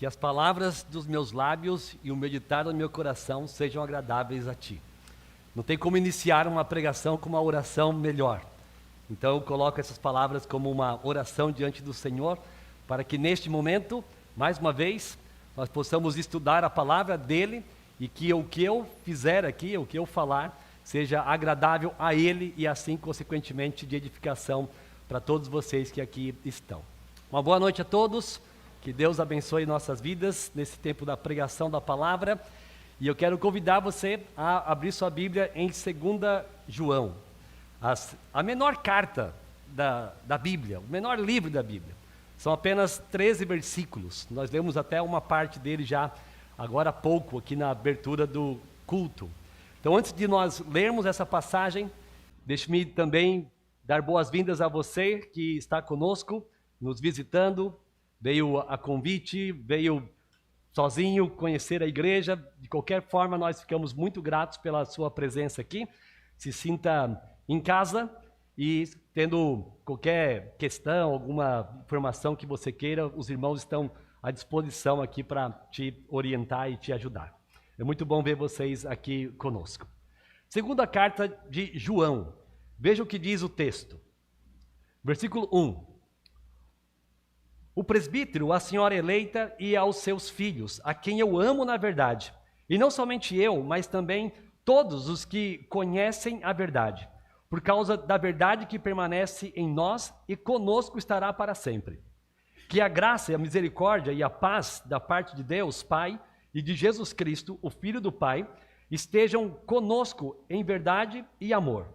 Que as palavras dos meus lábios e o meditar do meu coração sejam agradáveis a Ti. Não tem como iniciar uma pregação com uma oração melhor. Então eu coloco essas palavras como uma oração diante do Senhor, para que neste momento, mais uma vez, nós possamos estudar a palavra dEle e que o que eu fizer aqui, o que eu falar, seja agradável a Ele e assim, consequentemente, de edificação para todos vocês que aqui estão. Uma boa noite a todos. Que Deus abençoe nossas vidas nesse tempo da pregação da palavra. E eu quero convidar você a abrir sua Bíblia em 2 João, a menor carta da Bíblia, o menor livro da Bíblia. São apenas 13 versículos. Nós lemos até uma parte dele já agora há pouco, aqui na abertura do culto. Então, antes de nós lermos essa passagem, deixe-me também dar boas-vindas a você que está conosco, nos visitando. Veio a convite, veio sozinho conhecer a igreja. De qualquer forma, nós ficamos muito gratos pela sua presença aqui. Se sinta em casa e tendo qualquer questão, alguma informação que você queira, os irmãos estão à disposição aqui para te orientar e te ajudar. É muito bom ver vocês aqui conosco. Segunda carta de João. Veja o que diz o texto. Versículo 1. O presbítero, a senhora eleita e aos seus filhos, a quem eu amo na verdade. E não somente eu, mas também todos os que conhecem a verdade, por causa da verdade que permanece em nós e conosco estará para sempre. Que a graça, a misericórdia e a paz da parte de Deus, Pai, e de Jesus Cristo, o Filho do Pai, estejam conosco em verdade e amor.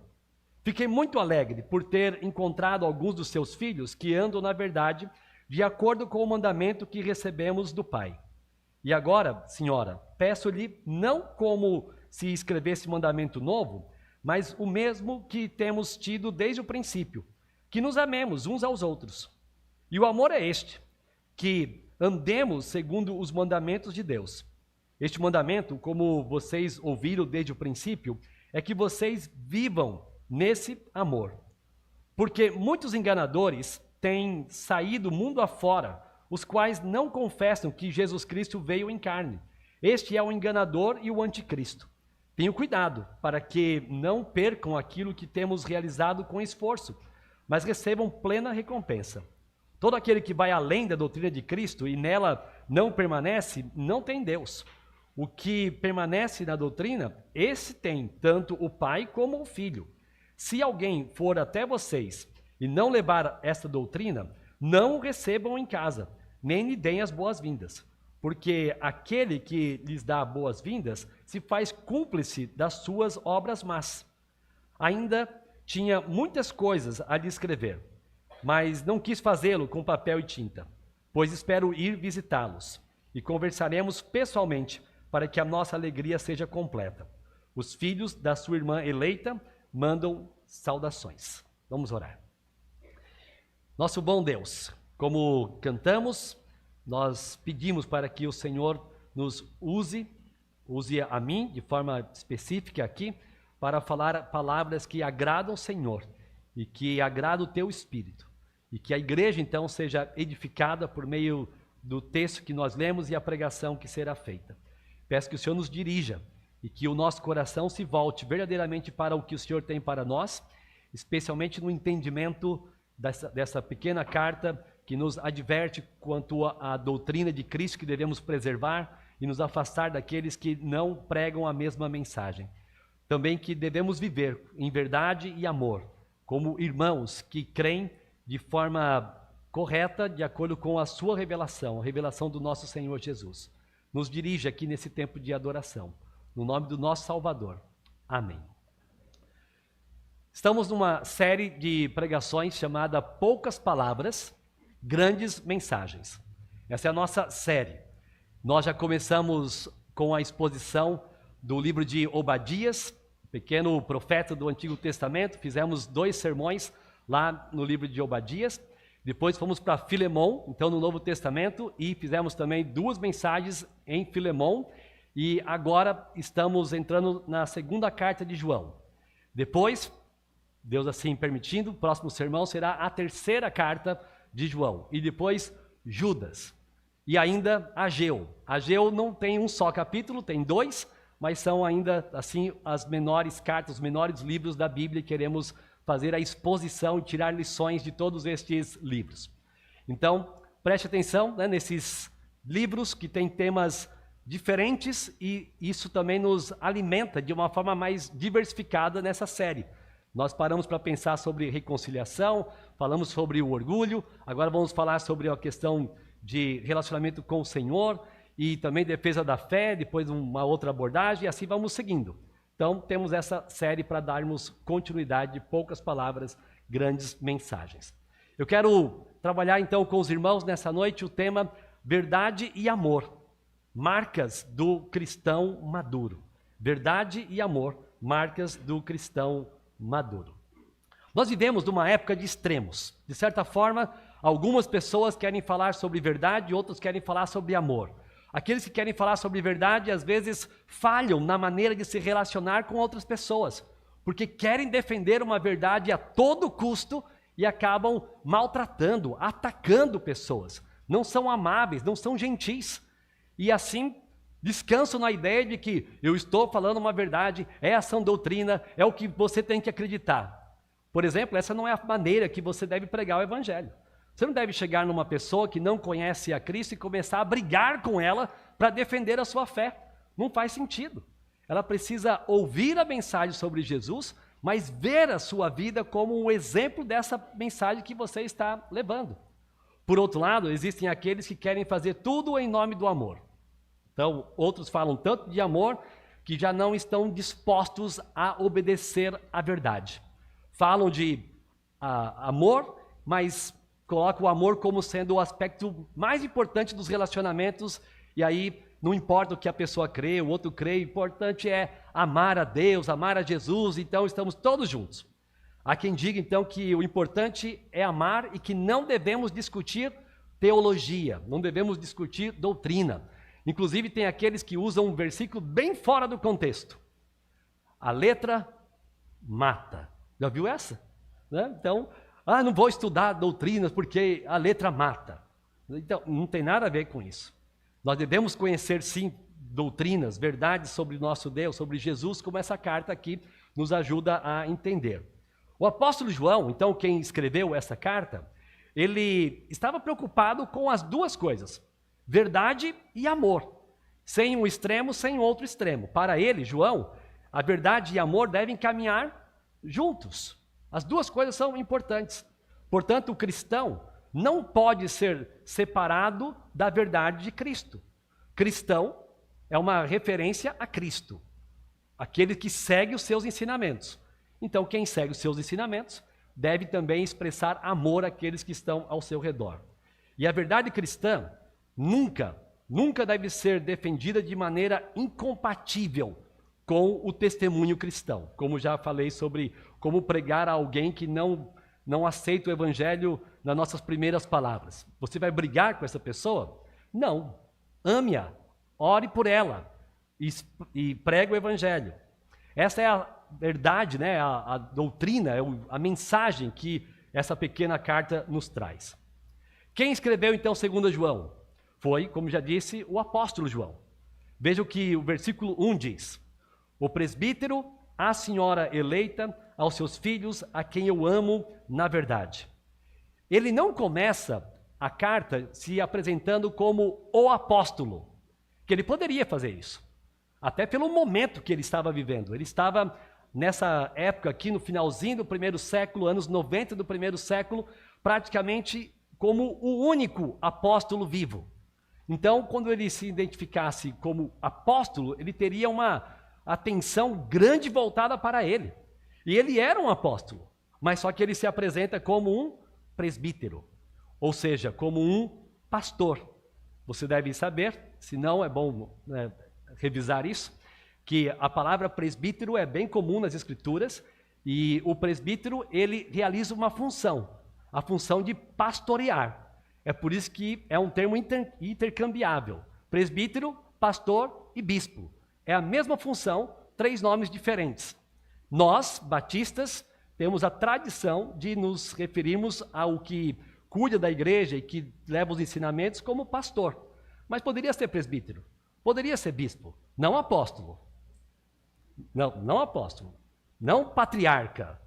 Fiquei muito alegre por ter encontrado alguns dos seus filhos que andam na verdade, de acordo com o mandamento que recebemos do Pai. E agora, senhora, peço-lhe não como se escrevesse mandamento novo, mas o mesmo que temos tido desde o princípio, que nos amemos uns aos outros. E o amor é este, que andemos segundo os mandamentos de Deus. Este mandamento, como vocês ouviram desde o princípio, é que vocês vivam nesse amor. Porque muitos enganadores têm saído mundo afora, os quais não confessam que Jesus Cristo veio em carne. Este é o enganador e o anticristo. Tenham cuidado para que não percam aquilo que temos realizado com esforço, mas recebam plena recompensa. Todo aquele que vai além da doutrina de Cristo e nela não permanece, não tem Deus. O que permanece na doutrina, esse tem tanto o Pai como o Filho. Se alguém for até vocês e não levar esta doutrina, não o recebam em casa, nem lhe deem as boas-vindas, porque aquele que lhes dá boas-vindas se faz cúmplice das suas obras más. Ainda tinha muitas coisas a lhe escrever, mas não quis fazê-lo com papel e tinta, pois espero ir visitá-los, e conversaremos pessoalmente para que a nossa alegria seja completa. Os filhos da sua irmã eleita mandam saudações. Vamos orar. Nosso bom Deus, como cantamos, nós pedimos para que o Senhor nos use a mim de forma específica aqui, para falar palavras que agradam o Senhor e que agradam o Teu Espírito. E que a igreja então seja edificada por meio do texto que nós lemos e a pregação que será feita. Peço que o Senhor nos dirija e que o nosso coração se volte verdadeiramente para o que o Senhor tem para nós, especialmente no entendimento dessa pequena carta que nos adverte quanto à doutrina de Cristo que devemos preservar e nos afastar daqueles que não pregam a mesma mensagem. Também que devemos viver em verdade e amor, como irmãos que creem de forma correta, de acordo com a sua revelação, a revelação do nosso Senhor Jesus. Nos dirige aqui nesse tempo de adoração, no nome do nosso Salvador. Amém. Estamos numa série de pregações chamada Poucas Palavras, Grandes Mensagens. Essa é a nossa série. Nós já começamos com a exposição do livro de Obadias, pequeno profeta do Antigo Testamento. Fizemos 2 sermões lá no livro de Obadias. Depois fomos para Filemão, então no Novo Testamento, e fizemos também 2 mensagens em Filemão. E agora estamos entrando na segunda carta de João. Depois, Deus assim permitindo, o próximo sermão será a terceira carta de João. E depois, Judas. e ainda Ageu. Ageu não tem um só capítulo, tem 2, mas são ainda assim as menores cartas, os menores livros da Bíblia, e queremos fazer a exposição e tirar lições de todos estes livros. Então, preste atenção, né, nesses livros que têm temas diferentes, e isso também nos alimenta de uma forma mais diversificada nessa série. Nós paramos para pensar sobre reconciliação, falamos sobre o orgulho, agora vamos falar sobre a questão de relacionamento com o Senhor e também defesa da fé, depois uma outra abordagem, e assim vamos seguindo. Então, temos essa série para darmos continuidade, poucas palavras, grandes mensagens. Eu quero trabalhar então com os irmãos nessa noite o tema verdade e amor, marcas do cristão maduro. Verdade e amor, marcas do cristão maduro. Nós vivemos numa época de extremos. De certa forma, algumas pessoas querem falar sobre verdade, outros querem falar sobre amor. Aqueles que querem falar sobre verdade, às vezes, falham na maneira de se relacionar com outras pessoas, porque querem defender uma verdade a todo custo e acabam maltratando, atacando pessoas. Não são amáveis, não são gentis. E assim, descansam na ideia de que eu estou falando uma verdade, é a sã doutrina, é o que você tem que acreditar. Por exemplo, essa não é a maneira que você deve pregar o evangelho. Você não deve chegar numa pessoa que não conhece a Cristo e começar a brigar com ela para defender a sua fé. Não faz sentido. Ela precisa ouvir a mensagem sobre Jesus, mas ver a sua vida como um exemplo dessa mensagem que você está levando. Por outro lado, existem aqueles que querem fazer tudo em nome do amor. Então, outros falam tanto de amor que já não estão dispostos a obedecer à verdade. Falam de amor, mas colocam o amor como sendo o aspecto mais importante dos relacionamentos, e aí não importa o que a pessoa crê, o outro crê, o importante é amar a Deus, amar a Jesus, então estamos todos juntos. Há quem diga então que o importante é amar e que não devemos discutir teologia, não devemos discutir doutrina. Inclusive tem aqueles que usam um versículo bem fora do contexto. A letra mata. Já viu essa? Né? Então, não vou estudar doutrinas porque a letra mata. Então, não tem nada a ver com isso. Nós devemos conhecer sim doutrinas, verdades sobre o nosso Deus, sobre Jesus, como essa carta aqui nos ajuda a entender. O apóstolo João, então, quem escreveu essa carta, ele estava preocupado com as duas coisas, verdade e amor. Sem um extremo, sem outro extremo. Para ele, João, a verdade e amor devem caminhar juntos. As duas coisas são importantes. Portanto, o cristão não pode ser separado da verdade de Cristo. Cristão é uma referência a Cristo, aquele que segue os seus ensinamentos. Então, quem segue os seus ensinamentos deve também expressar amor àqueles que estão ao seu redor. E a verdade cristã nunca deve ser defendida de maneira incompatível com o testemunho cristão. Como já falei sobre como pregar a alguém que não aceita o evangelho nas nossas primeiras palavras. Você vai brigar com essa pessoa? Não. Ame-a, ore por ela e pregue o evangelho. Essa é a verdade, né? A doutrina, a mensagem que essa pequena carta nos traz. Quem escreveu então 2 João? Foi, como já disse, o apóstolo João. Veja o que o versículo 1 diz. O presbítero, a senhora eleita, aos seus filhos, a quem eu amo na verdade. Ele não começa a carta se apresentando como o apóstolo, que ele poderia fazer isso, até pelo momento que ele estava vivendo. Ele estava nessa época aqui, no finalzinho do primeiro século, anos 90 do primeiro século, praticamente como o único apóstolo vivo. Então, quando ele se identificasse como apóstolo, ele teria uma atenção grande voltada para ele. E ele era um apóstolo, mas só que ele se apresenta como um presbítero, ou seja, como um pastor. Você deve saber, se não é bom revisar isso, que a palavra presbítero é bem comum nas Escrituras, e o presbítero, ele realiza uma função, a função de pastorear. É por isso que é um termo intercambiável. Presbítero, pastor e bispo. É a mesma função, 3 nomes diferentes. Nós, batistas, temos a tradição de nos referirmos ao que cuida da igreja e que leva os ensinamentos como pastor. Mas poderia ser presbítero, poderia ser bispo, não apóstolo. Não apóstolo, não patriarca,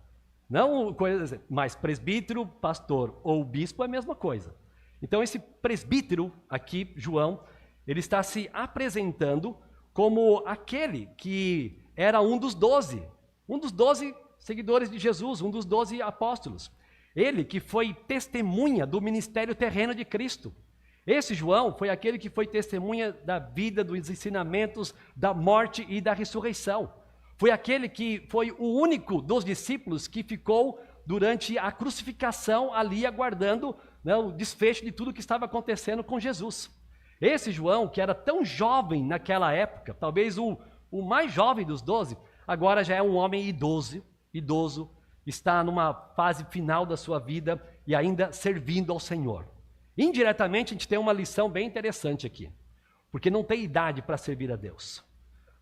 não coisa, mas presbítero, pastor ou bispo é a mesma coisa. Então esse presbítero aqui, João, ele está se apresentando como aquele que era um dos 12 seguidores de Jesus, um dos 12 apóstolos. Ele que foi testemunha do ministério terreno de Cristo. Esse João foi aquele que foi testemunha da vida, dos ensinamentos, da morte e da ressurreição. Foi aquele que foi o único dos discípulos que ficou durante a crucificação ali aguardando, né, o desfecho de tudo que estava acontecendo com Jesus. Esse João, que era tão jovem naquela época, talvez o mais jovem dos 12, agora já é um homem idoso, está numa fase final da sua vida e ainda servindo ao Senhor. Indiretamente, a gente tem uma lição bem interessante aqui, porque não tem idade para servir a Deus.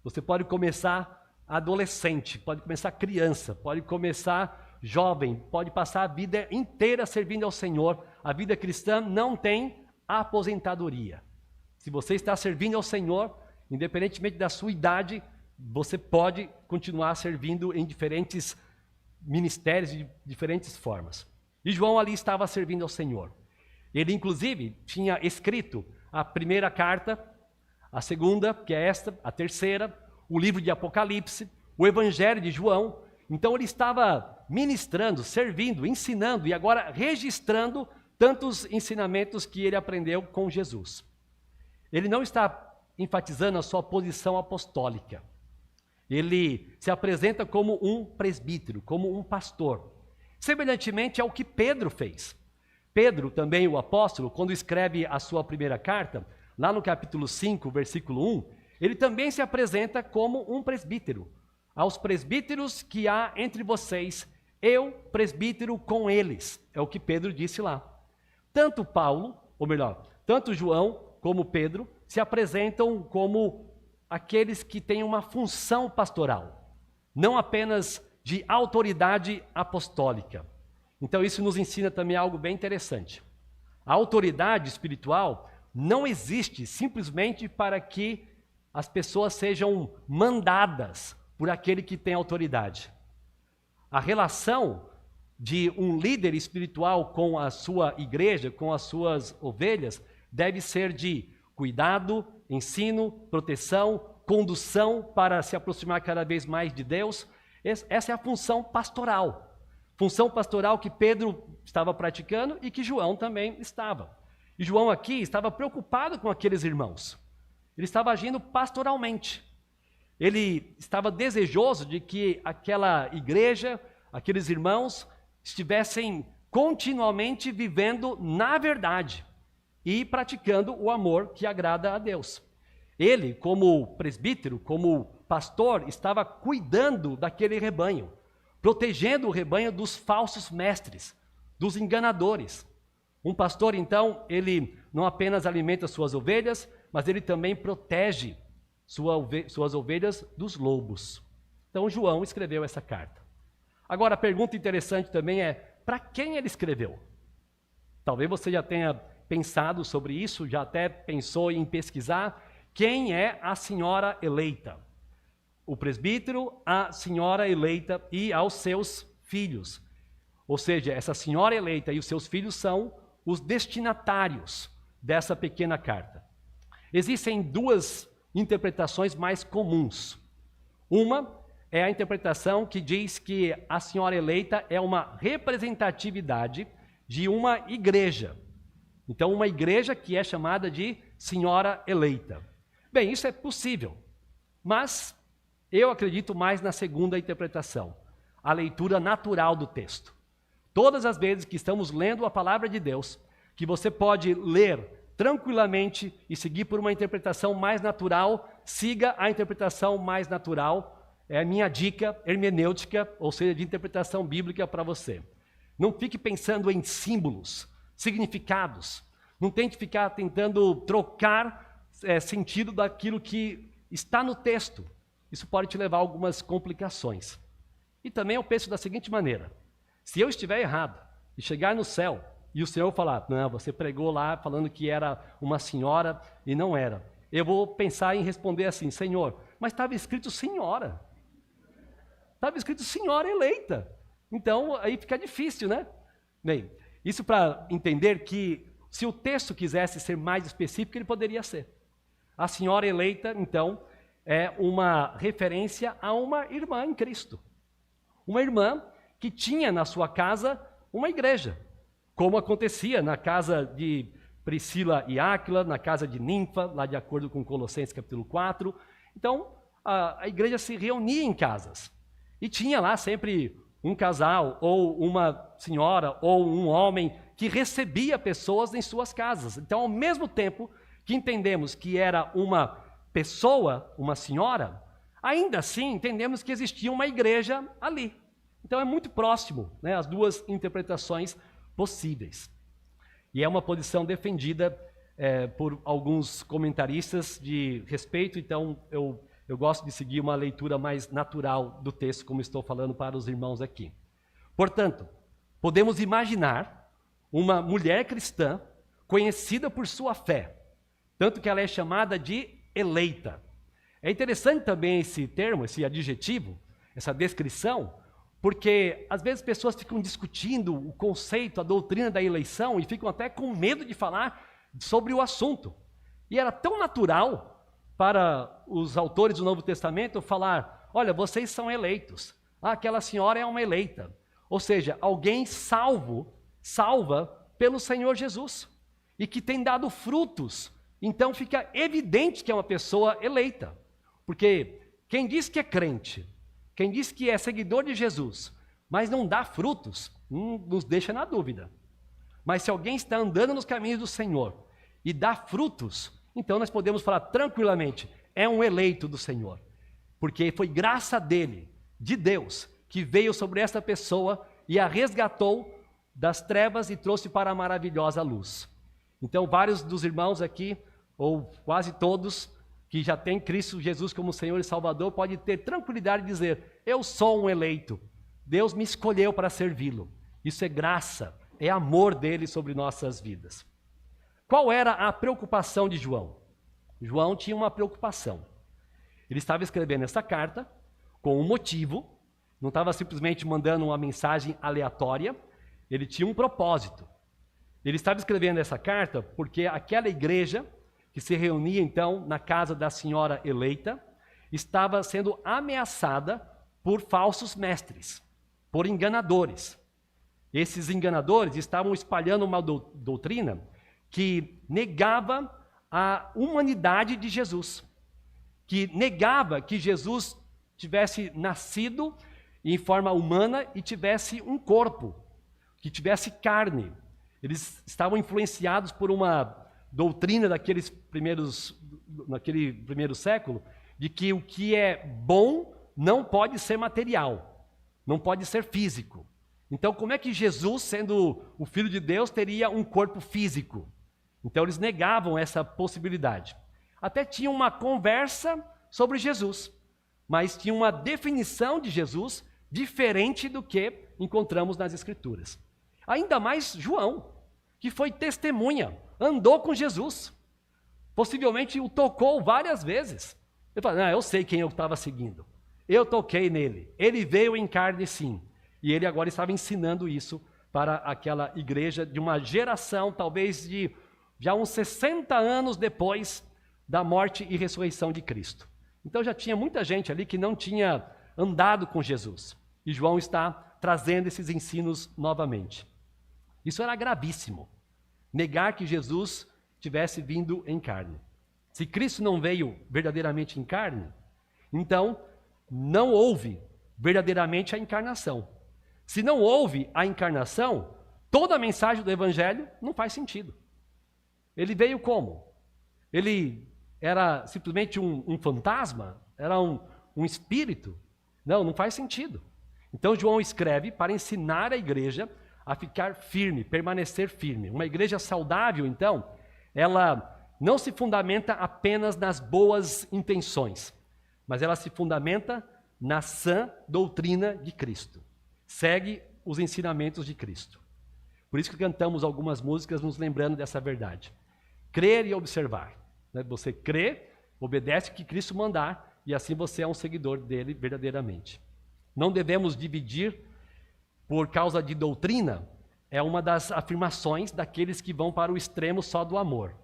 Você pode começar adolescente, pode começar criança, pode começar jovem, pode passar a vida inteira servindo ao Senhor. A vida cristã não tem aposentadoria. Se você está servindo ao Senhor, independentemente da sua idade, você pode continuar servindo em diferentes ministérios, de diferentes formas. E João ali estava servindo ao Senhor. Ele, inclusive, tinha escrito a primeira carta, a segunda, que é esta, a terceira, o livro de Apocalipse, o Evangelho de João. Então ele estava ministrando, servindo, ensinando e agora registrando tantos ensinamentos que ele aprendeu com Jesus. Ele não está enfatizando a sua posição apostólica. Ele se apresenta como um presbítero, como um pastor. Semelhantemente ao que Pedro fez. Pedro, também o apóstolo, quando escreve a sua primeira carta, lá no capítulo 5, versículo 1, ele também se apresenta como um presbítero. Aos presbíteros que há entre vocês, eu presbítero com eles. É o que Pedro disse lá. Tanto Paulo, ou melhor, tanto João como Pedro se apresentam como aqueles que têm uma função pastoral, não apenas de autoridade apostólica. Então isso nos ensina também algo bem interessante. A autoridade espiritual não existe simplesmente para que as pessoas sejam mandadas por aquele que tem autoridade. A relação de um líder espiritual com a sua igreja, com as suas ovelhas, deve ser de cuidado, ensino, proteção, condução para se aproximar cada vez mais de Deus. Essa é a função pastoral. Função pastoral que Pedro estava praticando e que João também estava. E João aqui estava preocupado com aqueles irmãos. Ele estava agindo pastoralmente. Ele estava desejoso de que aquela igreja, aqueles irmãos, estivessem continuamente vivendo na verdade e praticando o amor que agrada a Deus. Ele, como presbítero, como pastor, estava cuidando daquele rebanho, protegendo o rebanho dos falsos mestres, dos enganadores. Um pastor, então, ele não apenas alimenta suas ovelhas, mas ele também protege suas ovelhas dos lobos. Então, João escreveu essa carta. Agora, a pergunta interessante também é, para quem ele escreveu? Talvez você já tenha pensado sobre isso, já até pensou em pesquisar quem é a senhora eleita. O presbítero, a senhora eleita e aos seus filhos. Ou seja, essa senhora eleita e os seus filhos são os destinatários dessa pequena carta. Existem duas interpretações mais comuns. Uma é a interpretação que diz que a senhora eleita é uma representatividade de uma igreja. Então, uma igreja que é chamada de senhora eleita. Bem, isso é possível, mas eu acredito mais na segunda interpretação, a leitura natural do texto. Todas as vezes que estamos lendo a palavra de Deus, que você pode ler tranquilamente e seguir por uma interpretação mais natural, siga a interpretação mais natural. É a minha dica hermenêutica, ou seja, de interpretação bíblica para você. Não fique pensando em símbolos, significados. Não tente ficar tentando trocar sentido daquilo que está no texto. Isso pode te levar a algumas complicações. E também eu penso da seguinte maneira: se eu estiver errado e chegar no céu e o Senhor falar, não, você pregou lá falando que era uma senhora e não era. Eu vou pensar em responder assim, Senhor, mas estava escrito senhora. Estava escrito senhora eleita. Então, aí fica difícil, né? Bem, isso para entender que se o texto quisesse ser mais específico, ele poderia ser. A senhora eleita, então, é uma referência a uma irmã em Cristo. Uma irmã que tinha na sua casa uma igreja, como acontecia na casa de Priscila e Áquila, na casa de Ninfa, lá de acordo com Colossenses capítulo 4. Então, a igreja se reunia em casas. E tinha lá sempre um casal, ou uma senhora, ou um homem, que recebia pessoas em suas casas. Então, ao mesmo tempo que entendemos que era uma pessoa, uma senhora, ainda assim entendemos que existia uma igreja ali. Então é muito próximo, né, as duas interpretações possíveis. E é uma posição defendida por alguns comentaristas de respeito, então eu gosto de seguir uma leitura mais natural do texto, como estou falando para os irmãos aqui. Portanto, podemos imaginar uma mulher cristã conhecida por sua fé, tanto que ela é chamada de eleita. É interessante também esse termo, esse adjetivo, essa descrição, porque às vezes pessoas ficam discutindo o conceito, a doutrina da eleição e ficam até com medo de falar sobre o assunto. E era tão natural para os autores do Novo Testamento falar, olha, vocês são eleitos. Ah, aquela senhora é uma eleita. Ou seja, alguém salva pelo Senhor Jesus e que tem dado frutos. Então fica evidente que é uma pessoa eleita. Porque quem diz que é crente, quem diz que é seguidor de Jesus, mas não dá frutos, nos deixa na dúvida. Mas se alguém está andando nos caminhos do Senhor e dá frutos, então nós podemos falar tranquilamente, é um eleito do Senhor. Porque foi graça dele, de Deus, que veio sobre esta pessoa e a resgatou das trevas e trouxe para a maravilhosa luz. Então vários dos irmãos aqui, ou quase todos, que já tem Cristo Jesus como Senhor e Salvador, pode ter tranquilidade de dizer, eu sou um eleito, Deus me escolheu para servi-lo. Isso é graça, é amor dele sobre nossas vidas. Qual era a preocupação de João? João tinha uma preocupação. Ele estava escrevendo essa carta com um motivo, não estava simplesmente mandando uma mensagem aleatória, ele tinha um propósito. Ele estava escrevendo essa carta porque aquela igreja que se reunia então na casa da senhora eleita, estava sendo ameaçada por falsos mestres, por enganadores. Esses enganadores estavam espalhando uma doutrina que negava a humanidade de Jesus, que negava que Jesus tivesse nascido em forma humana e tivesse um corpo, que tivesse carne. Eles estavam influenciados por uma doutrina naquele primeiro século, de que o que é bom não pode ser material, não pode ser físico. Então, como é que Jesus, sendo o Filho de Deus, teria um corpo físico? Então, eles negavam essa possibilidade. Até tinha uma conversa sobre Jesus, mas tinha uma definição de Jesus diferente do que encontramos nas Escrituras. Ainda mais João, que foi testemunha, andou com Jesus, possivelmente o tocou várias vezes. Ele falou, eu sei quem eu estava seguindo, eu toquei nele, ele veio em carne sim, e ele agora estava ensinando isso para aquela igreja de uma geração, talvez de já uns 60 anos depois da morte e ressurreição de Cristo. Então já tinha muita gente ali que não tinha andado com Jesus, e João está trazendo esses ensinos novamente. Isso era gravíssimo. Negar que Jesus tivesse vindo em carne. Se Cristo não veio verdadeiramente em carne, então não houve verdadeiramente a encarnação. Se não houve a encarnação, toda a mensagem do Evangelho não faz sentido. Ele veio como? Ele era simplesmente um fantasma? Era um espírito? Não faz sentido. Então João escreve para ensinar a igreja a ficar firme, permanecer firme. Uma igreja saudável, então, ela não se fundamenta apenas nas boas intenções, mas ela se fundamenta na sã doutrina de Cristo. Segue os ensinamentos de Cristo. Por isso que cantamos algumas músicas nos lembrando dessa verdade. Crer e observar. Né? Você crê, obedece o que Cristo mandar, e assim você é um seguidor dele verdadeiramente. Não devemos dividir por causa de doutrina, é uma das afirmações daqueles que vão para o extremo só do amor.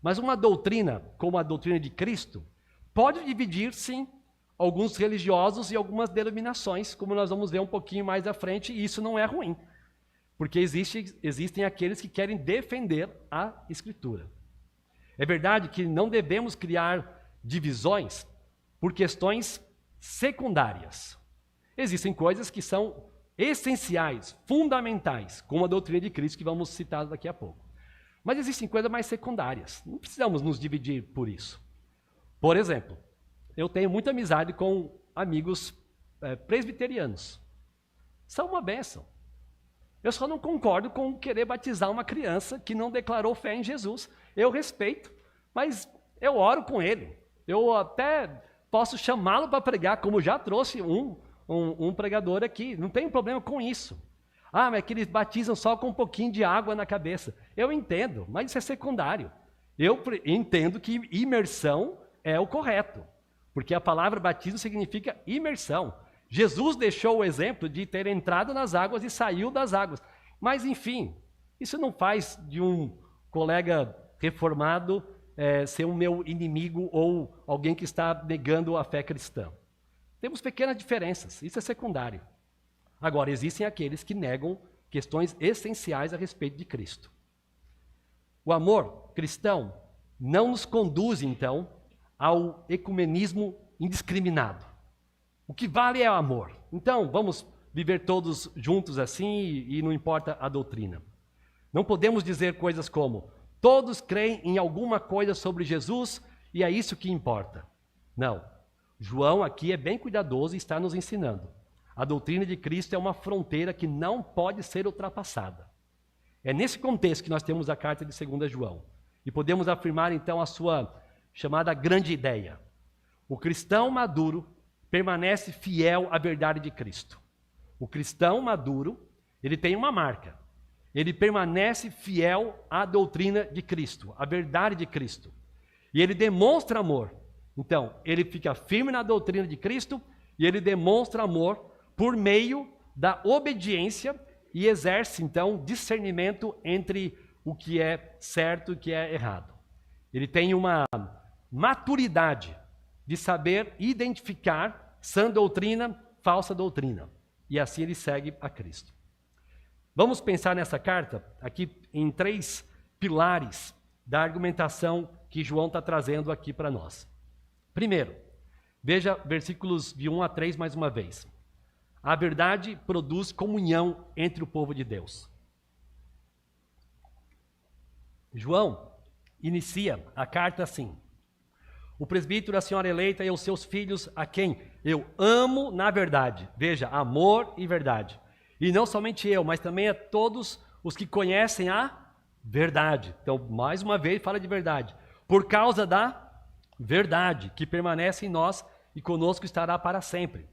Mas uma doutrina, como a doutrina de Cristo, pode dividir, sim, alguns religiosos e algumas denominações, como nós vamos ver um pouquinho mais à frente, e isso não é ruim. Porque existem aqueles que querem defender a Escritura. É verdade que não devemos criar divisões por questões secundárias. Existem coisas que são essenciais, fundamentais, como a doutrina de Cristo, que vamos citar daqui a pouco. Mas existem coisas mais secundárias. Não precisamos nos dividir por isso. Por exemplo, eu tenho muita amizade com amigos presbiterianos. São uma bênção. Eu só não concordo com querer batizar uma criança que não declarou fé em Jesus. Eu respeito, mas eu oro com ele. Eu até posso chamá-lo para pregar, como já trouxe um pregador aqui. Não tem problema com isso. Ah, mas é que eles batizam só com um pouquinho de água na cabeça. Eu entendo, mas isso é secundário. Eu entendo que imersão é o correto, porque a palavra batismo significa imersão. Jesus deixou o exemplo de ter entrado nas águas e saiu das águas. Mas, enfim, isso não faz de um colega reformado ser um meu inimigo ou alguém que está negando a fé cristã. Temos pequenas diferenças, isso é secundário. Agora, existem aqueles que negam questões essenciais a respeito de Cristo. O amor cristão não nos conduz, então, ao ecumenismo indiscriminado. O que vale é o amor. Então, vamos viver todos juntos assim e não importa a doutrina. Não podemos dizer coisas como, todos creem em alguma coisa sobre Jesus e é isso que importa. Não. João aqui é bem cuidadoso e está nos ensinando. A doutrina de Cristo é uma fronteira que não pode ser ultrapassada. É nesse contexto que nós temos a carta de 2 João. E podemos afirmar então a sua chamada grande ideia. O cristão maduro permanece fiel à verdade de Cristo. O cristão maduro, ele tem uma marca. Ele permanece fiel à doutrina de Cristo, à verdade de Cristo. E ele demonstra amor. Então, ele fica firme na doutrina de Cristo e ele demonstra amor por meio da obediência e exerce, então, discernimento entre o que é certo e o que é errado. Ele tem uma maturidade de saber identificar sã doutrina, falsa doutrina. E assim ele segue a Cristo. Vamos pensar nessa carta aqui em 3 pilares da argumentação que João está trazendo aqui para nós. Primeiro, veja versículos de 1 a 3 mais uma vez. A verdade produz comunhão entre o povo de Deus. João inicia a carta assim. O presbítero, a senhora eleita e os seus filhos, a quem eu amo na verdade. Veja, amor e verdade. E não somente eu, mas também a todos os que conhecem a verdade. Então, mais uma vez, fala de verdade. Por causa da verdade que permanece em nós e conosco estará para sempre.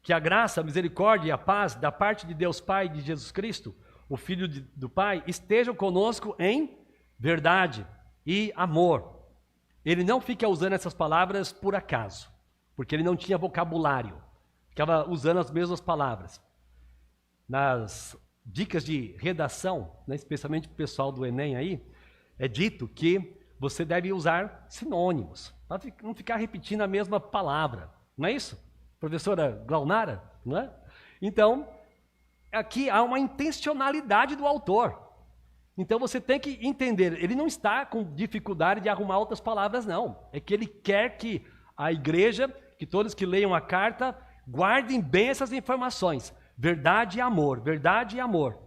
Que a graça, a misericórdia e a paz da parte de Deus Pai e de Jesus Cristo, o Filho do Pai, estejam conosco em verdade e amor. Ele não fica usando essas palavras por acaso, porque ele não tinha vocabulário, ficava usando as mesmas palavras. Nas dicas de redação, né, especialmente para o pessoal do Enem aí, é dito que você deve usar sinônimos, para não ficar repetindo a mesma palavra. Não é isso? Professora Glaunara, não é? Então, aqui há uma intencionalidade do autor. Então você tem que entender, ele não está com dificuldade de arrumar outras palavras, não. É que ele quer que a igreja, que todos que leiam a carta, guardem bem essas informações. Verdade e amor, verdade e amor.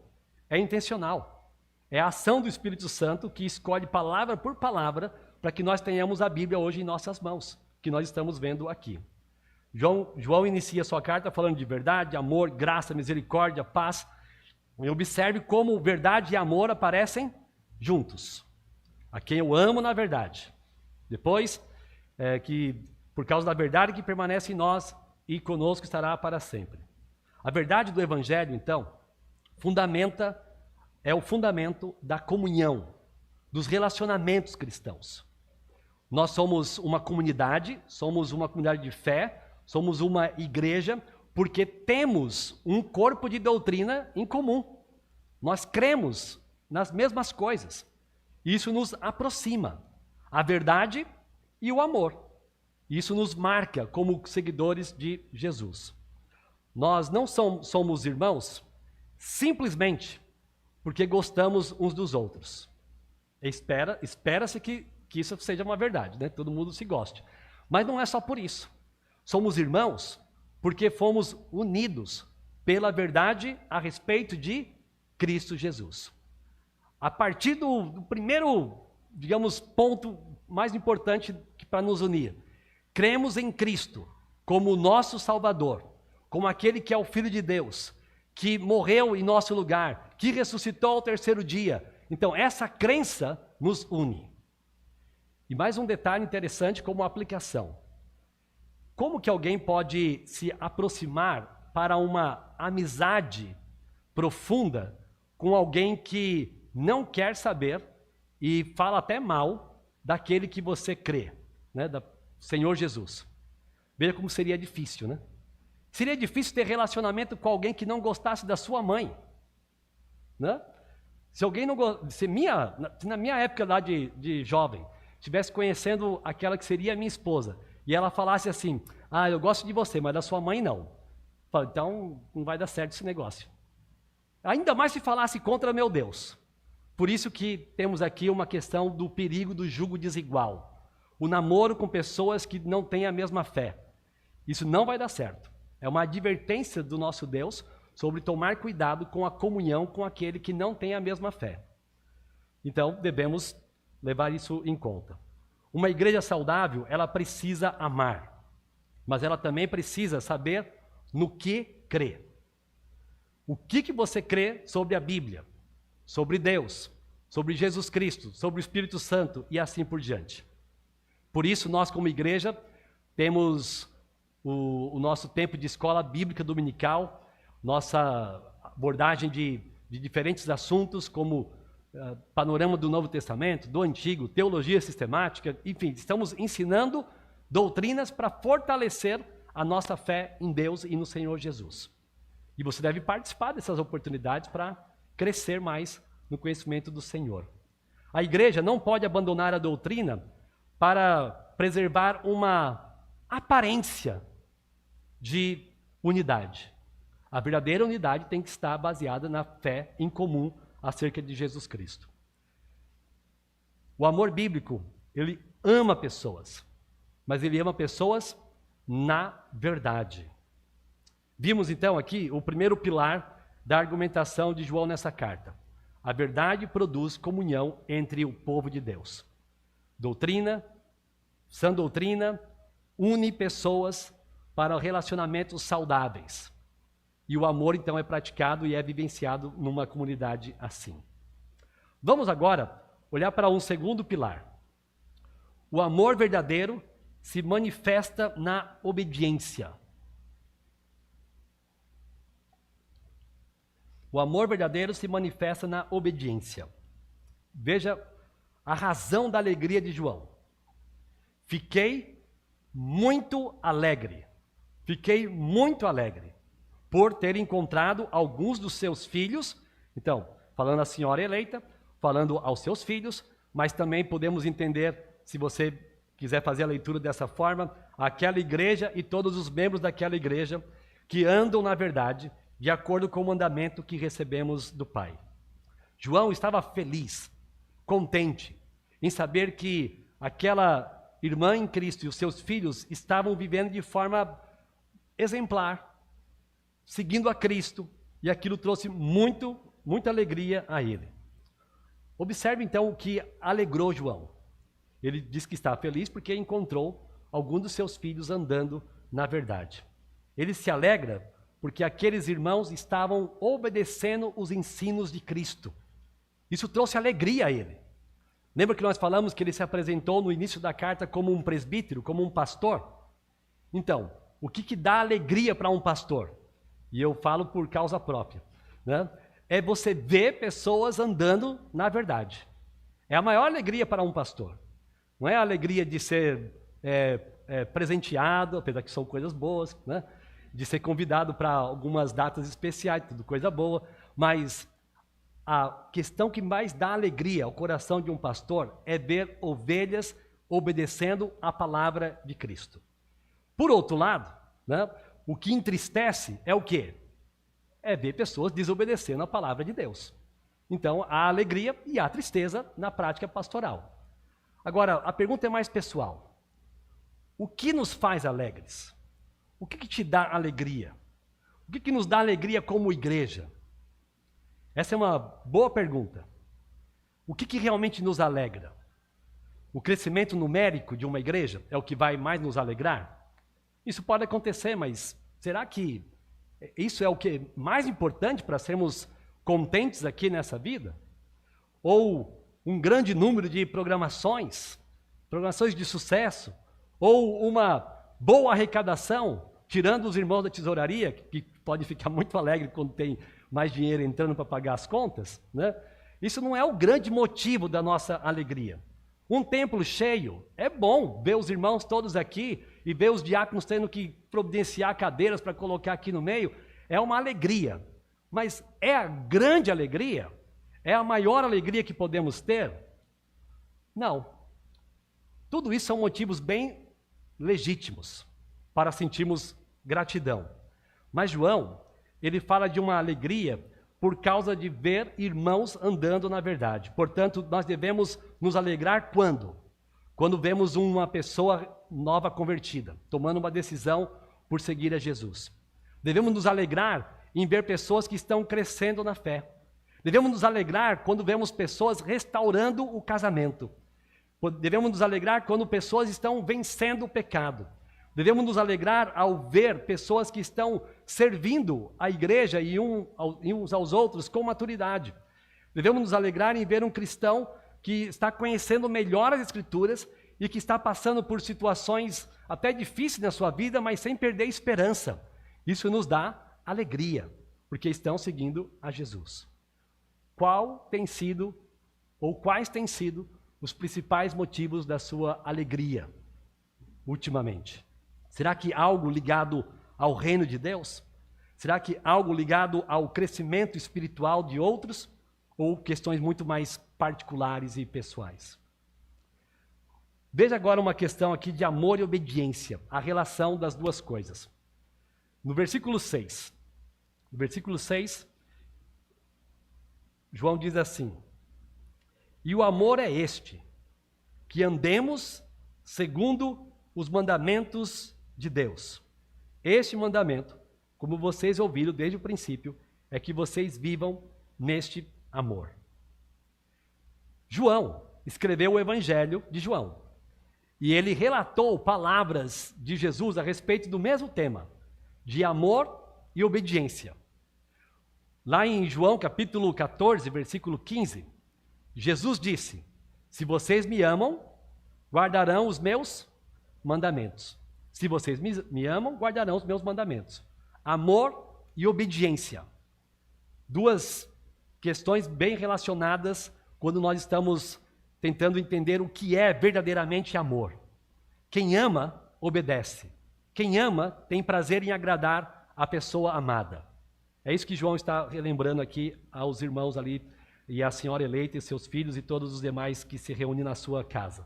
É intencional. É a ação do Espírito Santo que escolhe palavra por palavra para que nós tenhamos a Bíblia hoje em nossas mãos, que nós estamos vendo aqui. João inicia sua carta falando de verdade, amor, graça, misericórdia, paz. E observe como verdade e amor aparecem juntos. A quem eu amo na verdade. Depois, que por causa da verdade que permanece em nós e conosco estará para sempre. A verdade do Evangelho, então, fundamenta é o fundamento da comunhão, dos relacionamentos cristãos. Nós somos uma comunidade de fé, somos uma igreja, porque temos um corpo de doutrina em comum. Nós cremos nas mesmas coisas. Isso nos aproxima. A verdade e o amor. Isso nos marca como seguidores de Jesus. Nós não somos irmãos simplesmente porque gostamos uns dos outros. Espera-se que isso seja uma verdade, né? Todo mundo se goste. Mas não é só por isso. Somos irmãos porque fomos unidos pela verdade a respeito de Cristo Jesus. A partir do primeiro, digamos, ponto mais importante para nos unir, cremos em Cristo como o nosso Salvador, como aquele que é o Filho de Deus, que morreu em nosso lugar, que ressuscitou ao terceiro dia. Então, essa crença nos une. E mais um detalhe interessante como aplicação. Como que alguém pode se aproximar para uma amizade profunda com alguém que não quer saber e fala até mal daquele que você crê, né, do Senhor Jesus? Veja como seria difícil, né? Seria difícil ter relacionamento com alguém que não gostasse da sua mãe, né? Se alguém não se na minha época lá de jovem, estivesse conhecendo aquela que seria minha esposa, e ela falasse assim: ah, eu gosto de você, mas da sua mãe não. Falo, então não vai dar certo esse negócio. Ainda mais se falasse contra meu Deus. Por isso que temos aqui uma questão do perigo do jugo desigual. O namoro com pessoas que não têm a mesma fé. Isso não vai dar certo. É uma advertência do nosso Deus sobre tomar cuidado com a comunhão com aquele que não tem a mesma fé. Então, devemos levar isso em conta. Uma igreja saudável, ela precisa amar, mas ela também precisa saber no que crê. O que você crê sobre a Bíblia, sobre Deus, sobre Jesus Cristo, sobre o Espírito Santo e assim por diante. Por isso, nós como igreja temos o nosso tempo de escola bíblica dominical, nossa abordagem de diferentes assuntos, como panorama do Novo Testamento, do Antigo, teologia sistemática, enfim, estamos ensinando doutrinas para fortalecer a nossa fé em Deus e no Senhor Jesus. E você deve participar dessas oportunidades para crescer mais no conhecimento do Senhor. A igreja não pode abandonar a doutrina para preservar uma aparência de unidade. A verdadeira unidade tem que estar baseada na fé em comum acerca de Jesus Cristo. O amor bíblico, ele ama pessoas, mas ele ama pessoas na verdade. Vimos então aqui o primeiro pilar da argumentação de João nessa carta. A verdade produz comunhão entre o povo de Deus. Doutrina, sã doutrina, une pessoas para relacionamentos saudáveis. E o amor, então, é praticado e é vivenciado numa comunidade assim. Vamos agora olhar para um segundo pilar. O amor verdadeiro se manifesta na obediência. O amor verdadeiro se manifesta na obediência. Veja a razão da alegria de João. Fiquei muito alegre por ter encontrado alguns dos seus filhos. Então, falando à senhora eleita, falando aos seus filhos, mas também podemos entender, se você quiser fazer a leitura dessa forma, aquela igreja e todos os membros daquela igreja que andam na verdade, de acordo com o mandamento que recebemos do Pai. João estava feliz, contente, em saber que aquela irmã em Cristo e os seus filhos estavam vivendo de forma exemplar, seguindo a Cristo, e aquilo trouxe muita alegria a ele. Observe então o que alegrou João. Ele diz que está feliz porque encontrou algum dos seus filhos andando na verdade. Ele se alegra porque aqueles irmãos estavam obedecendo os ensinos de Cristo. Isso trouxe alegria a ele. Lembra que nós falamos que ele se apresentou no início da carta como um presbítero, como um pastor? Então, o que dá alegria para um pastor? E eu falo por causa própria, né? é você ver pessoas andando na verdade. É a maior alegria para um pastor. Não é a alegria de ser presenteado, apesar que são coisas boas, né? De ser convidado para algumas datas especiais, tudo coisa boa, mas a questão que mais dá alegria ao coração de um pastor é ver ovelhas obedecendo a palavra de Cristo. Por outro lado, né, o que entristece é o quê? É ver pessoas desobedecendo a palavra de Deus. Então, há alegria e há tristeza na prática pastoral. Agora, a pergunta é mais pessoal. O que nos faz alegres? O que te dá alegria? O que nos dá alegria como igreja? Essa é uma boa pergunta. O que realmente nos alegra? O crescimento numérico de uma igreja é o que vai mais nos alegrar? Isso pode acontecer, mas será que isso é o que é mais importante para sermos contentes aqui nessa vida? Ou um grande número de programações de sucesso? Ou uma boa arrecadação, tirando os irmãos da tesouraria, que pode ficar muito alegre quando tem mais dinheiro entrando para pagar as contas, né? Isso não é o grande motivo da nossa alegria. Um templo cheio, é bom ver os irmãos todos aqui e ver os diáconos tendo que providenciar cadeiras para colocar aqui no meio, é uma alegria. Mas é a grande alegria? É a maior alegria que podemos ter? Não. Tudo isso são motivos bem legítimos para sentirmos gratidão. Mas João, ele fala de uma alegria por causa de ver irmãos andando na verdade. Portanto, nós devemos nos alegrar quando? Quando vemos uma pessoa nova convertida, tomando uma decisão por seguir a Jesus. Devemos nos alegrar em ver pessoas que estão crescendo na fé. Devemos nos alegrar quando vemos pessoas restaurando o casamento. Devemos nos alegrar quando pessoas estão vencendo o pecado. Devemos nos alegrar ao ver pessoas que estão servindo a igreja e uns aos outros com maturidade. Devemos nos alegrar em ver um cristão que está conhecendo melhor as Escrituras e que está passando por situações até difíceis na sua vida, mas sem perder a esperança. Isso nos dá alegria, porque estão seguindo a Jesus. Quais têm sido os principais motivos da sua alegria ultimamente? Será que algo ligado ao reino de Deus? Será que algo ligado ao crescimento espiritual de outros? Ou questões muito mais particulares e pessoais? Veja agora uma questão aqui de amor e obediência, a relação das duas coisas. No versículo 6, João diz assim: e o amor é este, que andemos segundo os mandamentos de Deus. Este mandamento, como vocês ouviram desde o princípio, é que vocês vivam neste amor. João escreveu o Evangelho de João, e ele relatou palavras de Jesus a respeito do mesmo tema, de amor e obediência. Lá em João capítulo 14, versículo 15, Jesus disse: se vocês me amam, guardarão os meus mandamentos. Se vocês me amam, guardarão os meus mandamentos. Amor e obediência. Duas questões bem relacionadas quando nós estamos tentando entender o que é verdadeiramente amor. Quem ama, obedece. Quem ama, tem prazer em agradar a pessoa amada. É isso que João está relembrando aqui aos irmãos ali, e à senhora eleita e seus filhos e todos os demais que se reúnem na sua casa.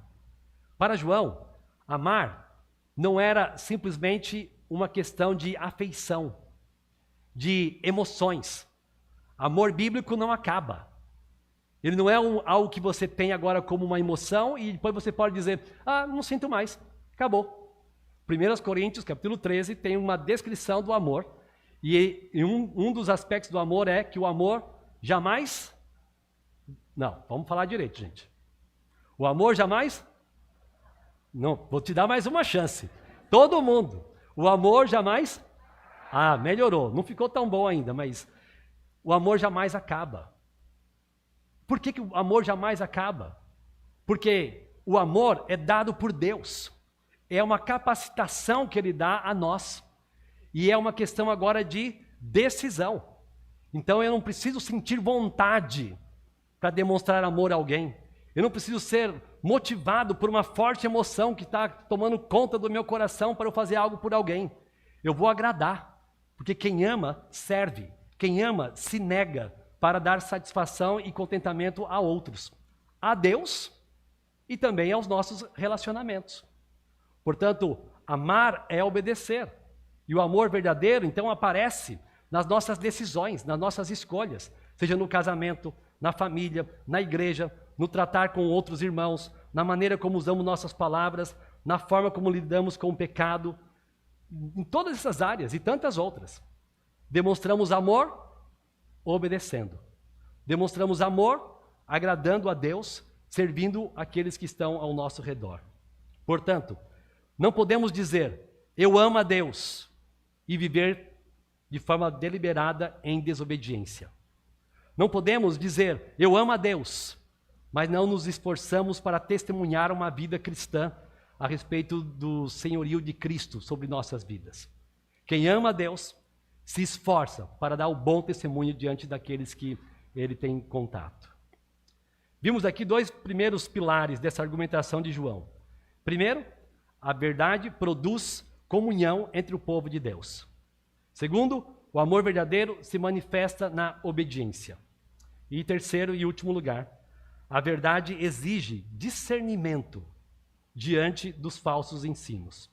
Para João, amar não era simplesmente uma questão de afeição, de emoções. Amor bíblico não acaba. Ele não é algo que você tem agora como uma emoção e depois você pode dizer: ah, não sinto mais, acabou. 1 Coríntios, capítulo 13, tem uma descrição do amor. E um dos aspectos do amor é que o amor jamais... Não, vamos falar direito, gente. O amor jamais... Não, vou te dar mais uma chance. Todo mundo. O amor jamais... Ah, melhorou. Não ficou tão bom ainda, mas o amor jamais acaba. Por que o amor jamais acaba? Porque o amor é dado por Deus. É uma capacitação que Ele dá a nós. E é uma questão agora de decisão. Então eu não preciso sentir vontade para demonstrar amor a alguém. Eu não preciso ser motivado por uma forte emoção que está tomando conta do meu coração para eu fazer algo por alguém. Eu vou agradar, porque quem ama serve. Quem ama se nega para dar satisfação e contentamento a outros, a Deus e também aos nossos relacionamentos. Portanto, amar é obedecer. E o amor verdadeiro, então, aparece nas nossas decisões, nas nossas escolhas, seja no casamento, na família, na igreja, no tratar com outros irmãos, na maneira como usamos nossas palavras, na forma como lidamos com o pecado, em todas essas áreas e tantas outras. Demonstramos amor obedecendo. Demonstramos amor agradando a Deus, servindo aqueles que estão ao nosso redor. Portanto, não podemos dizer, eu amo a Deus, e viver de forma deliberada em desobediência. Não podemos dizer, eu amo a Deus, mas não nos esforçamos para testemunhar uma vida cristã a respeito do senhorio de Cristo sobre nossas vidas. Quem ama a Deus se esforça para dar o bom testemunho diante daqueles que ele tem contato. Vimos aqui dois primeiros pilares dessa argumentação de João. Primeiro, a verdade produz comunhão entre o povo de Deus. Segundo, o amor verdadeiro se manifesta na obediência. E terceiro e último lugar, a verdade exige discernimento diante dos falsos ensinos.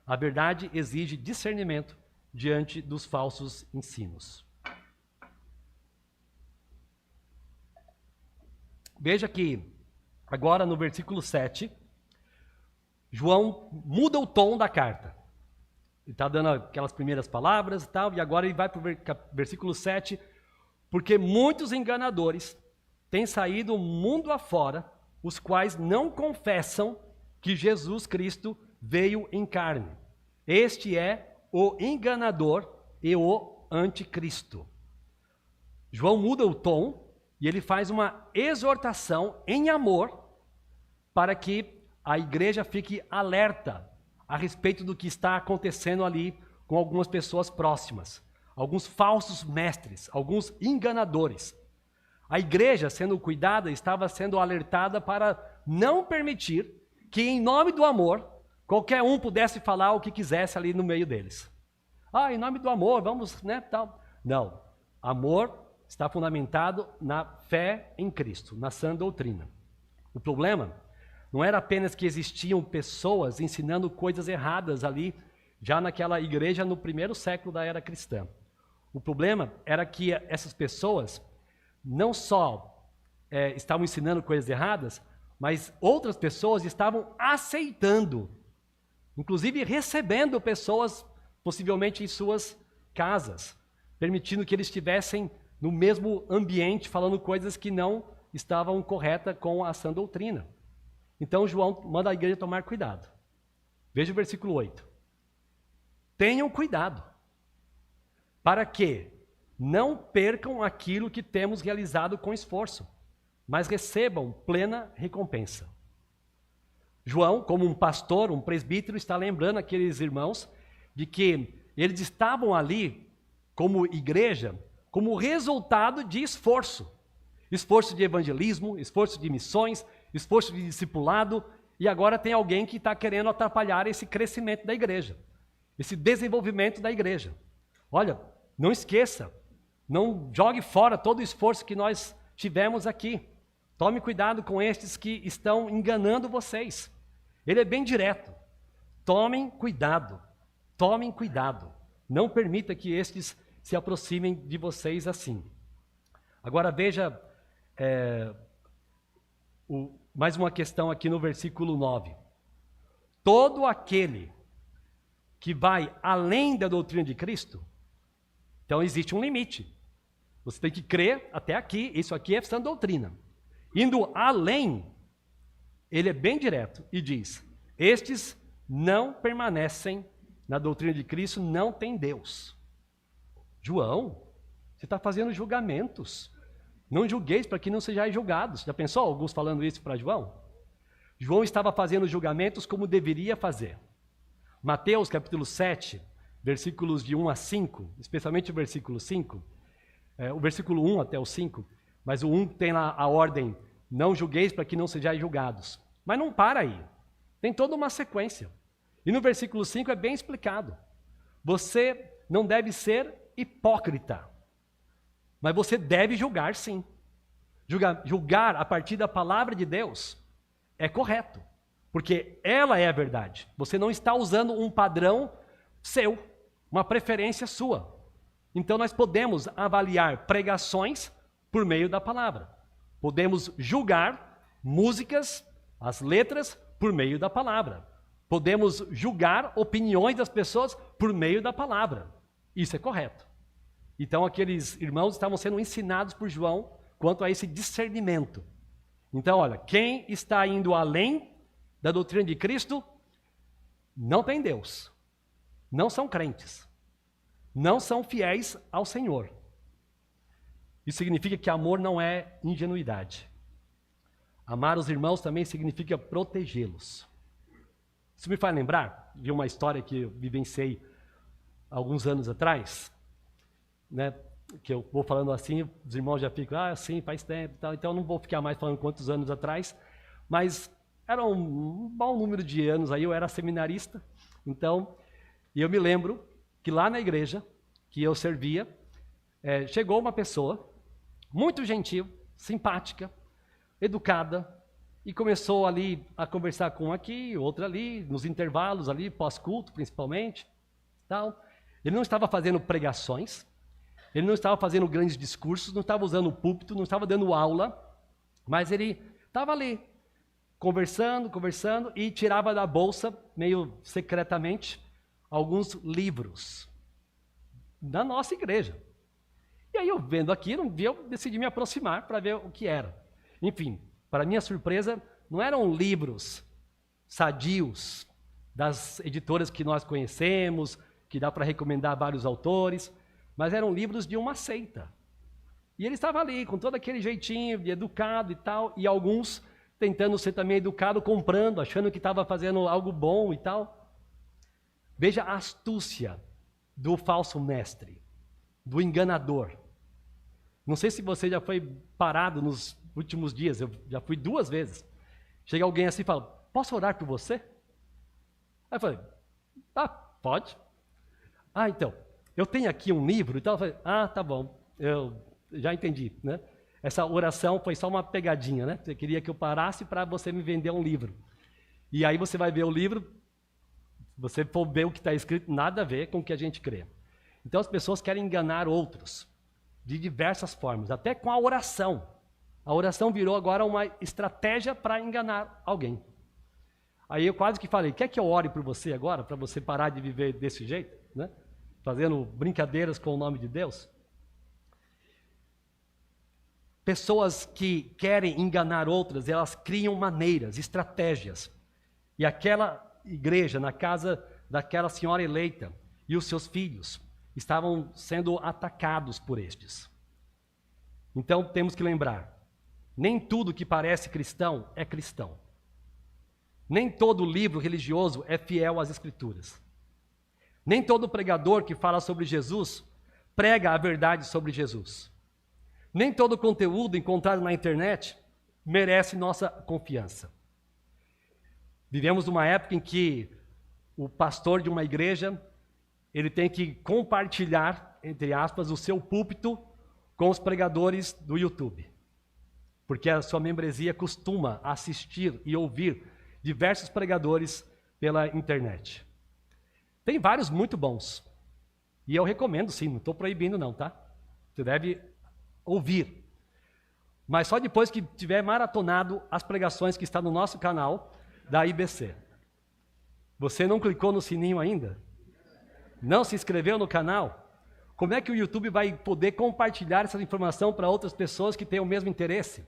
A verdade exige discernimento diante dos falsos ensinos. Veja que agora no versículo 7, João muda o tom da carta. Ele está dando aquelas primeiras palavras e tal, e agora ele vai para o versículo 7, porque muitos enganadores têm saído mundo afora, os quais não confessam que Jesus Cristo veio em carne. Este é o enganador e o anticristo. João muda o tom e ele faz uma exortação em amor para que a igreja fique alerta a respeito do que está acontecendo ali com algumas pessoas próximas, alguns falsos mestres, alguns enganadores. A igreja, sendo cuidada, estava sendo alertada para não permitir que, em nome do amor, qualquer um pudesse falar o que quisesse ali no meio deles. Em nome do amor, vamos, né, tal. Não, amor está fundamentado na fé em Cristo, na sã doutrina. O problema não era apenas que existiam pessoas ensinando coisas erradas ali, já naquela igreja no primeiro século da era cristã. O problema era que essas pessoas não só estavam ensinando coisas erradas, mas outras pessoas estavam aceitando, inclusive recebendo pessoas, possivelmente em suas casas, permitindo que eles estivessem no mesmo ambiente, falando coisas que não estavam corretas com a sã doutrina. Então João manda a igreja tomar cuidado. Veja o versículo 8. Tenham cuidado, para que não percam aquilo que temos realizado com esforço, mas recebam plena recompensa. João, como um pastor, um presbítero, está lembrando aqueles irmãos de que eles estavam ali como igreja, como resultado de esforço. Esforço de evangelismo, esforço de missões, esforço de discipulado, e agora tem alguém que está querendo atrapalhar esse crescimento da igreja, esse desenvolvimento da igreja. Olha, não esqueça, não jogue fora todo o esforço que nós tivemos aqui. Tome cuidado com estes que estão enganando vocês. Ele é bem direto. Tomem cuidado, tomem cuidado. Não permita que estes se aproximem de vocês assim. Agora veja mais uma questão aqui no versículo 9. Todo aquele que vai além da doutrina de Cristo, então existe um limite. Você tem que crer até aqui, isso aqui é sã doutrina. Indo além, ele é bem direto e diz, estes não permanecem na doutrina de Cristo, não tem Deus. João, você está fazendo julgamentos. Não julgueis para que não sejais julgados. Já pensou alguns falando isso para João? João estava fazendo julgamentos como deveria fazer. Mateus capítulo 7, versículos de 1 a 5, especialmente o versículo 5, o versículo 1 até o 5, mas o 1 tem lá a ordem, não julgueis para que não sejais julgados. Mas não para aí, tem toda uma sequência. E no versículo 5 é bem explicado. Você não deve ser hipócrita, mas você deve julgar sim. Julgar a partir da palavra de Deus é correto, porque ela é a verdade. Você não está usando um padrão seu, uma preferência sua. Então nós podemos avaliar pregações por meio da palavra. Podemos julgar músicas, as letras, por meio da palavra. Podemos julgar opiniões das pessoas por meio da palavra. Isso é correto. Então aqueles irmãos estavam sendo ensinados por João quanto a esse discernimento. Então, olha, quem está indo além da doutrina de Cristo não tem Deus, não são crentes, não são fiéis ao Senhor. Isso significa que amor não é ingenuidade. Amar os irmãos também significa protegê-los. Isso me faz lembrar de uma história que eu vivenciei alguns anos atrás, né? Que eu vou falando assim, os irmãos já ficam, sim, faz tempo, tal. Então eu não vou ficar mais falando quantos anos atrás, mas era um bom número de anos aí, eu era seminarista, então, e eu me lembro que lá na igreja que eu servia, chegou uma pessoa, muito gentil, simpática, educada, e começou ali a conversar com um aqui, outro ali, nos intervalos ali, pós-culto principalmente, tal. Ele não estava fazendo pregações, ele não estava fazendo grandes discursos, não estava usando o púlpito, não estava dando aula, mas ele estava ali, conversando, e tirava da bolsa, meio secretamente, alguns livros da nossa igreja. E aí eu vendo aquilo, eu decidi me aproximar para ver o que era. Enfim, para minha surpresa, não eram livros sadios das editoras que nós conhecemos, que dá para recomendar vários autores, mas eram livros de uma seita. E ele estava ali, com todo aquele jeitinho de educado e tal, e alguns tentando ser também educado, comprando, achando que estava fazendo algo bom e tal. Veja a astúcia do falso mestre, do enganador. Não sei se você já foi parado nos últimos dias, eu já fui 2 vezes. Chega alguém assim e fala, posso orar por você? Aí eu falei, pode. Então, eu tenho aqui um livro e tal. Eu falei, tá bom, eu já entendi, né? Essa oração foi só uma pegadinha, né? Você queria que eu parasse para você me vender um livro. E aí você vai ver o livro, você for ver o que está escrito, nada a ver com o que a gente crê. Então as pessoas querem enganar outros, de diversas formas, até com a oração. A oração virou agora uma estratégia para enganar alguém. Aí eu quase que falei, quer que eu ore por você agora, para você parar de viver desse jeito, né? Fazendo brincadeiras com o nome de Deus? Pessoas que querem enganar outras, elas criam maneiras, estratégias. E aquela igreja, na casa daquela senhora eleita, e os seus filhos, estavam sendo atacados por estes. Então temos que lembrar, nem tudo que parece cristão é cristão. Nem todo livro religioso é fiel às Escrituras. Nem todo pregador que fala sobre Jesus prega a verdade sobre Jesus. Nem todo conteúdo encontrado na internet merece nossa confiança. Vivemos numa época em que o pastor de uma igreja, ele tem que compartilhar, entre aspas, o seu púlpito com os pregadores do YouTube. Porque a sua membresia costuma assistir e ouvir diversos pregadores pela internet. Tem vários muito bons. E eu recomendo sim, não estou proibindo não, tá? Você deve ouvir. Mas só depois que tiver maratonado as pregações que estão no nosso canal da IBC. Você não clicou no sininho ainda? Não se inscreveu no canal? Como é que o YouTube vai poder compartilhar essa informação para outras pessoas que têm o mesmo interesse?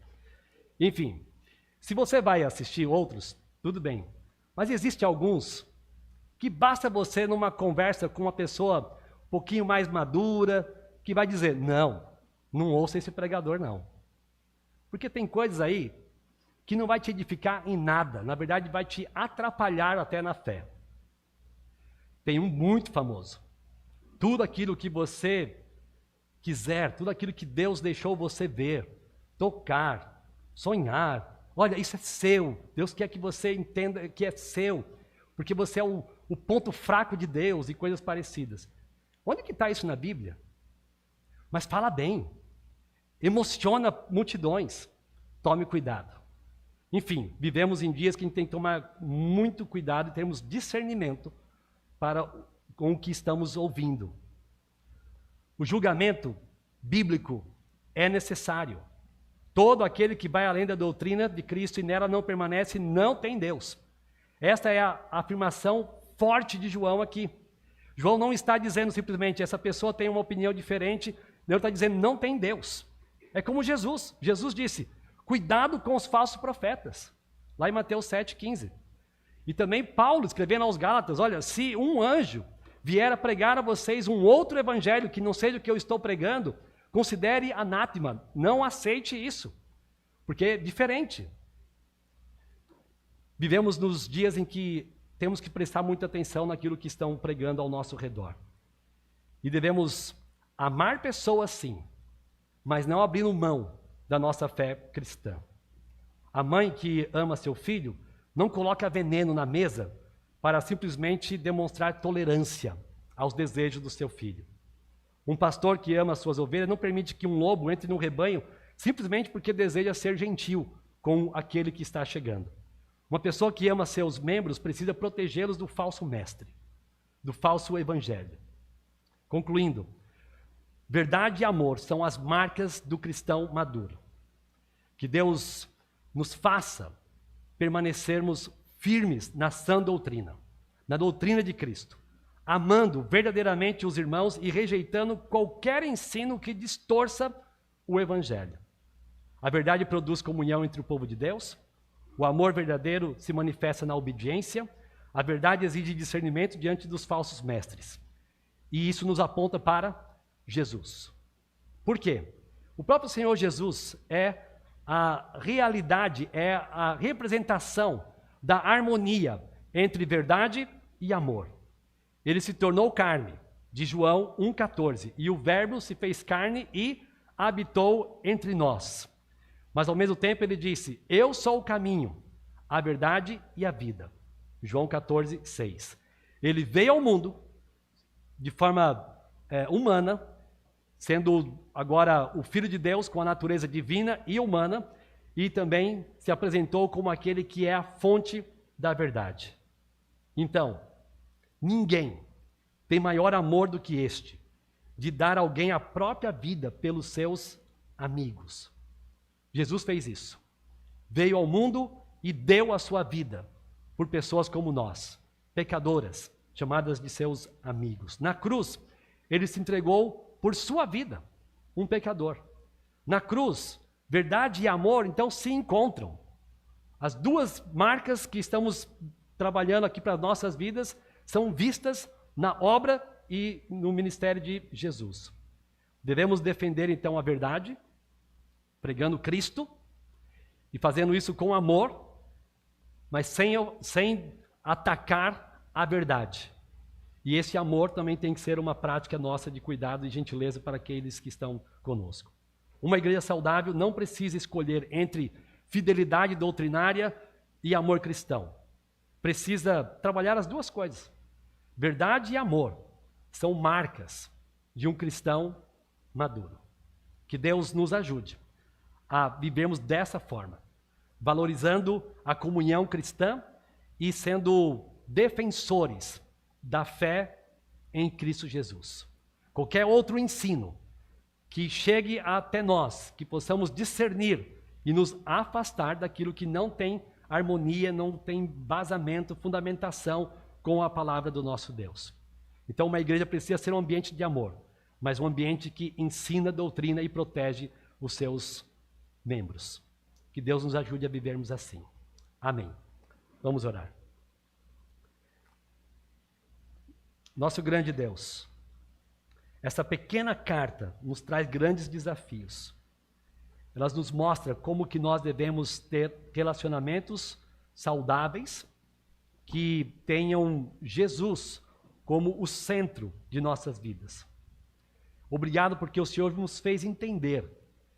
Enfim, se você vai assistir outros, tudo bem. Mas existe alguns que basta você numa conversa com uma pessoa um pouquinho mais madura, que vai dizer, não ouça esse pregador não. Porque tem coisas aí que não vai te edificar em nada, na verdade vai te atrapalhar até na fé. Tem um muito famoso. Tudo aquilo que você quiser, tudo aquilo que Deus deixou você ver, tocar, sonhar, olha, isso é seu. Deus quer que você entenda que é seu, porque você é o ponto fraco de Deus e coisas parecidas. Onde que está isso na Bíblia? Mas fala bem, emociona multidões. Tome cuidado. Enfim, vivemos em dias que a gente tem que tomar muito cuidado e termos discernimento com o que estamos ouvindo. O julgamento bíblico é necessário. Todo aquele que vai além da doutrina de Cristo e nela não permanece, não tem Deus. Esta é a afirmação forte de João aqui. João não está dizendo simplesmente, essa pessoa tem uma opinião diferente, ele está dizendo, não tem Deus. É como Jesus. Jesus disse, cuidado com os falsos profetas. Lá em Mateus 7,15. E também Paulo, escrevendo aos Gálatas, olha, se um anjo vier a pregar a vocês um outro evangelho que não seja o que eu estou pregando, considere anátema, não aceite isso, porque é diferente. Vivemos nos dias em que temos que prestar muita atenção naquilo que estão pregando ao nosso redor. E devemos amar pessoas sim, mas não abrindo mão da nossa fé cristã. A mãe que ama seu filho não coloca veneno na mesa para simplesmente demonstrar tolerância aos desejos do seu filho. Um pastor que ama as suas ovelhas não permite que um lobo entre no rebanho simplesmente porque deseja ser gentil com aquele que está chegando. Uma pessoa que ama seus membros precisa protegê-los do falso mestre, do falso evangelho. Concluindo, verdade e amor são as marcas do cristão maduro. Que Deus nos faça permanecermos firmes na sã doutrina, na doutrina de Cristo, amando verdadeiramente os irmãos e rejeitando qualquer ensino que distorça o evangelho. A verdade produz comunhão entre o povo de Deus, o amor verdadeiro se manifesta na obediência, a verdade exige discernimento diante dos falsos mestres. E isso nos aponta para Jesus. Por quê? O próprio Senhor Jesus é a realidade, é a representação da harmonia entre verdade e amor. Ele se tornou carne, de João 1,14, e o verbo se fez carne e habitou entre nós. Mas ao mesmo tempo ele disse, eu sou o caminho, a verdade e a vida. João 14,6. Ele veio ao mundo de forma humana, sendo agora o Filho de Deus com a natureza divina e humana, e também se apresentou como aquele que é a fonte da verdade. Então, ninguém tem maior amor do que este, de dar a alguém a própria vida pelos seus amigos. Jesus fez isso. Veio ao mundo e deu a sua vida por pessoas como nós, pecadoras, chamadas de seus amigos. Na cruz, ele se entregou por sua vida, um pecador. Na cruz, verdade e amor, então, se encontram. As duas marcas que estamos trabalhando aqui para as nossas vidas são vistas na obra e no ministério de Jesus. Devemos defender, então, a verdade, pregando Cristo e fazendo isso com amor, mas sem atacar a verdade. E esse amor também tem que ser uma prática nossa de cuidado e gentileza para aqueles que estão conosco. Uma igreja saudável não precisa escolher entre fidelidade doutrinária e amor cristão. Precisa trabalhar as duas coisas. Verdade e amor são marcas de um cristão maduro. Que Deus nos ajude a vivermos dessa forma, valorizando a comunhão cristã e sendo defensores da fé em Cristo Jesus. Qualquer outro ensino que chegue até nós, que possamos discernir e nos afastar daquilo que não tem harmonia, não tem vazamento, fundamentação com a palavra do nosso Deus. Então uma igreja precisa ser um ambiente de amor, mas um ambiente que ensina doutrina e protege os seus membros. Que Deus nos ajude a vivermos assim. Amém. Vamos orar. Nosso grande Deus, essa pequena carta nos traz grandes desafios. Ela nos mostra como que nós devemos ter relacionamentos saudáveis, que tenham Jesus como o centro de nossas vidas. Obrigado porque o Senhor nos fez entender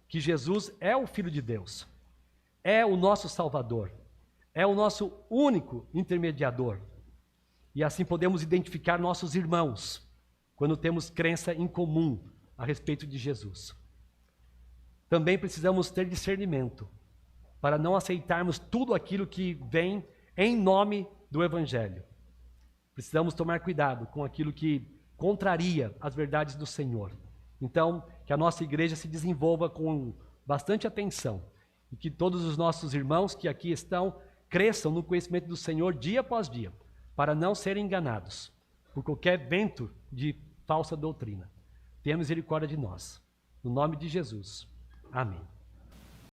que Jesus é o Filho de Deus, é o nosso Salvador, é o nosso único intermediador. E assim podemos identificar nossos irmãos quando temos crença em comum a respeito de Jesus. Também precisamos ter discernimento para não aceitarmos tudo aquilo que vem em nome do Evangelho. Precisamos tomar cuidado com aquilo que contraria as verdades do Senhor. Então, que a nossa igreja se desenvolva com bastante atenção e que todos os nossos irmãos que aqui estão cresçam no conhecimento do Senhor dia após dia, para não serem enganados por qualquer vento de falsa doutrina. Tenha misericórdia de nós. No nome de Jesus. Amém.